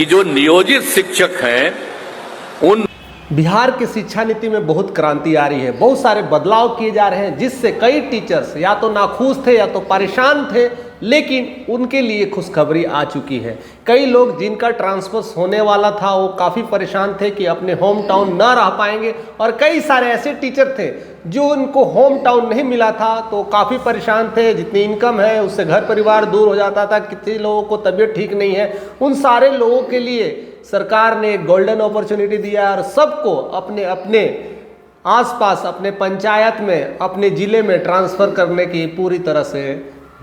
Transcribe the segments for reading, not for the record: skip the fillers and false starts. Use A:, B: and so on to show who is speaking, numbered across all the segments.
A: कि जो नियोजित शिक्षक हैं उन
B: बिहार की शिक्षा नीति में बहुत क्रांति आ रही है, बहुत सारे बदलाव किए जा रहे हैं, जिससे कई टीचर्स या तो नाखुश थे या तो परेशान थे, लेकिन उनके लिए खुशखबरी आ चुकी है। कई लोग जिनका ट्रांसफर होने वाला था वो काफ़ी परेशान थे कि अपने होम टाउन न रह पाएंगे, और कई सारे ऐसे टीचर थे जो उनको होम टाउन नहीं मिला था तो काफ़ी परेशान थे। जितनी इनकम है उससे घर परिवार दूर हो जाता था, कितने लोगों को तबीयत ठीक नहीं है, उन सारे लोगों के लिए सरकार ने एक गोल्डन अपॉर्चुनिटी दिया और सबको अपने अपने आसपास, अपने पंचायत में, अपने ज़िले में ट्रांसफ़र करने की पूरी तरह से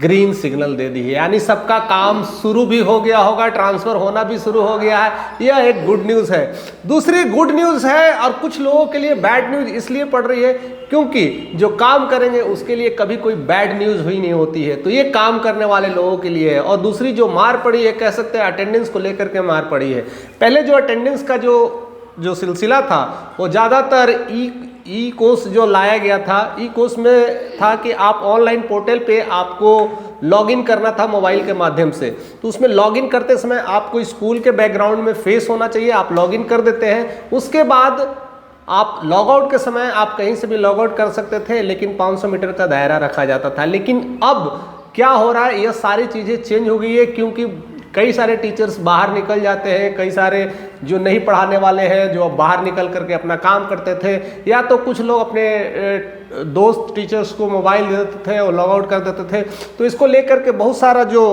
B: ग्रीन सिग्नल दे दी है। यानी सबका काम शुरू भी हो गया होगा, ट्रांसफ़र होना भी शुरू हो गया है। यह एक गुड न्यूज़ है। दूसरी गुड न्यूज़ है, और कुछ लोगों के लिए बैड न्यूज़ इसलिए पड़ रही है क्योंकि जो काम करेंगे उसके लिए कभी कोई बैड न्यूज़ हुई नहीं होती है, तो ये काम करने वाले लोगों के लिए है। और दूसरी जो मार पड़ी है, कह सकते हैं अटेंडेंस को लेकर के मार पड़ी है। पहले जो अटेंडेंस का जो सिलसिला था वो ज़्यादातर ई कोर्स जो लाया गया था, ई कोर्स में था कि आप ऑनलाइन पोर्टल पे आपको लॉगिन करना था मोबाइल के माध्यम से। तो उसमें लॉगिन करते समय आपको स्कूल के बैकग्राउंड में फेस होना चाहिए, आप लॉगिन कर देते हैं। उसके बाद आप लॉग आउट के समय आप कहीं से भी लॉग आउट कर सकते थे, लेकिन 500 मीटर का दायरा रखा जाता था। लेकिन अब क्या हो रहा है, यह सारी चीज़ें चेंज हो गई है, क्योंकि कई सारे टीचर्स बाहर निकल जाते हैं, कई सारे जो नहीं पढ़ाने वाले हैं जो बाहर निकल करके अपना काम करते थे, या तो कुछ लोग अपने दोस्त टीचर्स को मोबाइल दे देते थे और लॉग आउट कर देते थे। तो इसको लेकर के बहुत सारा जो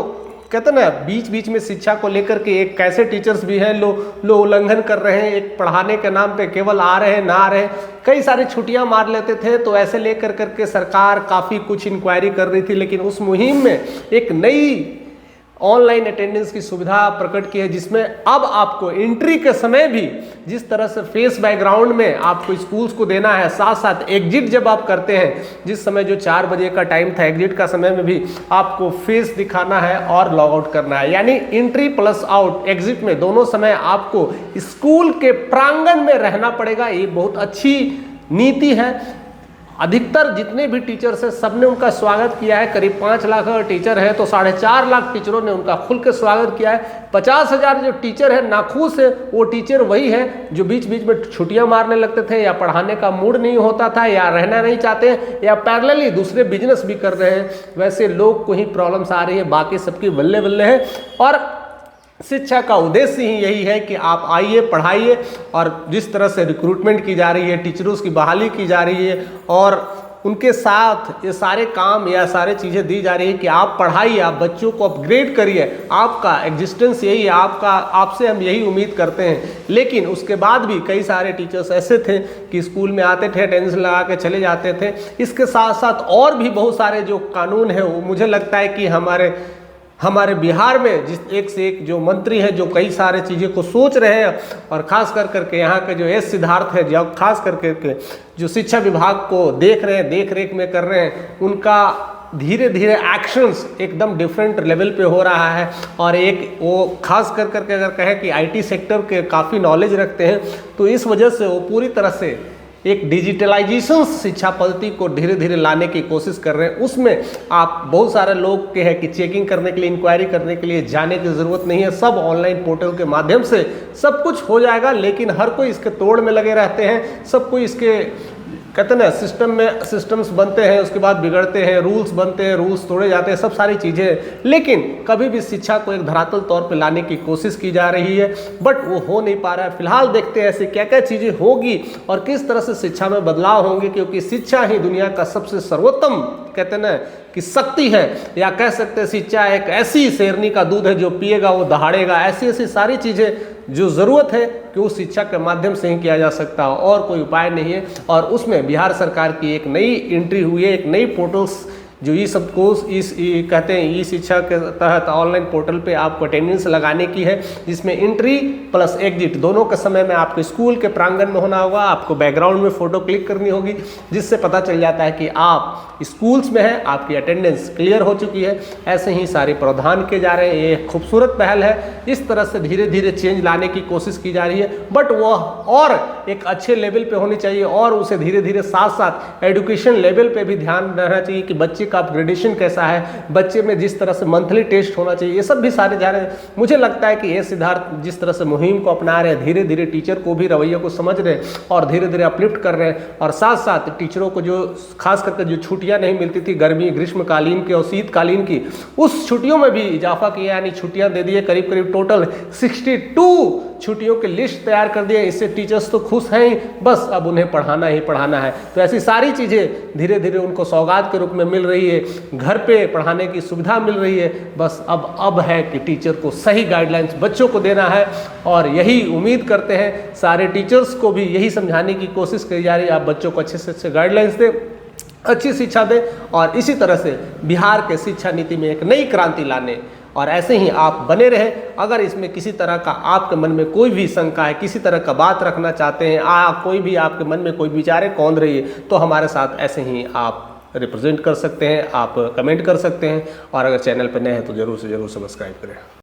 B: कहते हैं ना, बीच बीच में शिक्षा को लेकर के एक कैसे टीचर्स भी हैं लो उल्लंघन कर रहे हैं, एक पढ़ाने के नाम पे केवल आ रहे हैं ना आ रहे हैं, कई सारी छुट्टियां मार लेते थे। तो ऐसे लेकर करके सरकार काफ़ी कुछ इंक्वायरी कर रही थी, लेकिन उस मुहिम में एक नई ऑनलाइन अटेंडेंस की सुविधा प्रकट की है, जिसमें अब आपको एंट्री के समय भी जिस तरह से फेस बैकग्राउंड में आपको स्कूल्स को देना है, साथ साथ एग्जिट जब आप करते हैं, जिस समय जो 4 बजे का टाइम था एग्जिट का समय में भी आपको फेस दिखाना है और लॉग आउट करना है। यानी एंट्री प्लस आउट, एग्जिट में दोनों समय आपको स्कूल के प्रांगण में रहना पड़ेगा। ये बहुत अच्छी नीति है। अधिकतर जितने भी टीचर्स हैं सबने उनका स्वागत किया है। करीब 5 लाख अगर टीचर है तो 4.5 लाख टीचरों ने उनका खुल के स्वागत किया है। 50,000 जो टीचर है नाखुश है, वो टीचर वही है जो बीच बीच में छुट्टियां मारने लगते थे, या पढ़ाने का मूड नहीं होता था, या रहना नहीं चाहते हैं, या पैरेलली दूसरे बिजनेस भी कर रहे हैं। वैसे लोग को ही प्रॉब्लम्स आ रही है, बाकी सबकी बल्ले बल्ले है। और शिक्षा का उद्देश्य ही यही है कि आप आइए, पढ़ाइए, और जिस तरह से रिक्रूटमेंट की जा रही है, टीचरों की बहाली की जा रही है, और उनके साथ ये सारे काम या सारे चीज़ें दी जा रही है कि आप पढ़ाइए, आप बच्चों को अपग्रेड करिए, आपका एग्जिस्टेंस यही है, आपसे हम यही उम्मीद करते हैं। लेकिन उसके बाद भी कई सारे टीचर्स ऐसे थे कि स्कूल में आते थे, अटेंडेंस लगा के चले जाते थे। इसके साथ साथ और भी बहुत सारे जो कानून हैं, वो मुझे लगता है कि हमारे बिहार में जिस एक से एक जो मंत्री हैं जो कई सारे चीज़ें को सोच रहे हैं, और ख़ास कर करके यहाँ के जो एस सिद्धार्थ है, जो खास करके जो शिक्षा विभाग को देख रेख में कर रहे हैं, उनका धीरे धीरे एक्शंस एकदम डिफरेंट लेवल पे हो रहा है। और एक वो खास कर करके अगर कहें कि आईटी सेक्टर के काफ़ी नॉलेज रखते हैं, तो इस वजह से वो पूरी तरह से एक डिजिटलाइजेशन शिक्षा पद्धति को धीरे धीरे लाने की कोशिश कर रहे हैं। उसमें आप बहुत सारे लोग के हैं कि चेकिंग करने के लिए, इंक्वायरी करने के लिए जाने की ज़रूरत नहीं है, सब ऑनलाइन पोर्टल के माध्यम से सब कुछ हो जाएगा। लेकिन हर कोई इसके तोड़ में लगे रहते हैं, सब कोई इसके कहते हैं ना सिस्टम्स बनते हैं, उसके बाद बिगड़ते हैं, रूल्स बनते हैं, रूल्स तोड़े जाते हैं, सब सारी चीज़ें। लेकिन कभी भी शिक्षा को एक धरातल तौर पे लाने की कोशिश की जा रही है, बट वो हो नहीं पा रहा है। फिलहाल देखते हैं ऐसे क्या क्या चीज़ें होगी और किस तरह से शिक्षा में बदलाव होंगे, क्योंकि शिक्षा ही दुनिया का सबसे सर्वोत्तम कहते हैं ना कि शक्ति है, या कह सकते हैं शिक्षा एक ऐसी शेरनी का दूध है जो पिएगा वो दहाड़ेगा। ऐसी सारी चीज़ें जो ज़रूरत है कि उस शिक्षा के माध्यम से ही किया जा सकता है, और कोई उपाय नहीं है। और उसमें बिहार सरकार की एक नई एंट्री हुई है, एक नई पोर्टल्स जो ये सब कोर्स कहते हैं ई शिक्षा के तहत ऑनलाइन पोर्टल पे आपको अटेंडेंस लगाने की है, जिसमें एंट्री प्लस एग्जिट दोनों के समय में आपको स्कूल के प्रांगण में होना होगा। आपको बैकग्राउंड में फ़ोटो क्लिक करनी होगी, जिससे पता चल जाता है कि आप स्कूल्स में हैं, आपकी अटेंडेंस क्लियर हो चुकी है। ऐसे ही सारे प्रावधान किए जा रहे हैं। ये खूबसूरत पहल है। इस तरह से धीरे धीरे चेंज लाने की कोशिश की जा रही है, बट वह और एक अच्छे लेवल पे होनी चाहिए, और उसे धीरे धीरे साथ साथ एजुकेशन लेवल पे भी ध्यान रहना चाहिए कि बच्चे का अपग्रेडेशन कैसा है, बच्चे में जिस तरह से मंथली टेस्ट होना चाहिए, ये सब भी सारे जा रहे हैं। मुझे लगता है कि ये सिद्धार्थ जिस तरह से मुहिम को अपना रहे हैं, धीरे धीरे टीचर को भी रवैये को समझ रहे हैं और धीरे धीरे अपलिफ्ट कर रहे हैं, और साथ साथ टीचरों को जो खास करके जो छुट्टियां नहीं मिलती थी गर्मी ग्रीष्मकालीन की और शीतकालीन की, उस छुट्टियों में भी इजाफा किया, यानी छुट्टियां दे दिए, करीब करीब टोटल 62 छुट्टियों की लिस्ट तैयार कर दिए। इससे टीचर्स तो खुश हैं ही, बस अब उन्हें पढ़ाना ही पढ़ाना है। तो ऐसी सारी चीज़ें धीरे धीरे उनको सौगात के रूप में मिल रही है, घर पे पढ़ाने की सुविधा मिल रही है। बस अब है कि टीचर को सही गाइडलाइंस बच्चों को देना है, और यही उम्मीद करते हैं सारे टीचर्स को भी यही समझाने की कोशिश करी जा रही है, आप बच्चों को अच्छे से अच्छे गाइडलाइंस दें, अच्छी शिक्षा दें, और इसी तरह से बिहार के शिक्षा नीति में एक नई क्रांति लाने, और ऐसे ही आप बने रहें। अगर इसमें किसी तरह का आपके मन में कोई भी शंका है, किसी तरह का बात रखना चाहते हैं, कोई भी आपके मन में कोई विचारें कौंध रही है, तो हमारे साथ ऐसे ही आप रिप्रेजेंट कर सकते हैं, आप कमेंट कर सकते हैं, और अगर चैनल पर नए हैं तो ज़रूर से ज़रूर सब्सक्राइब करें।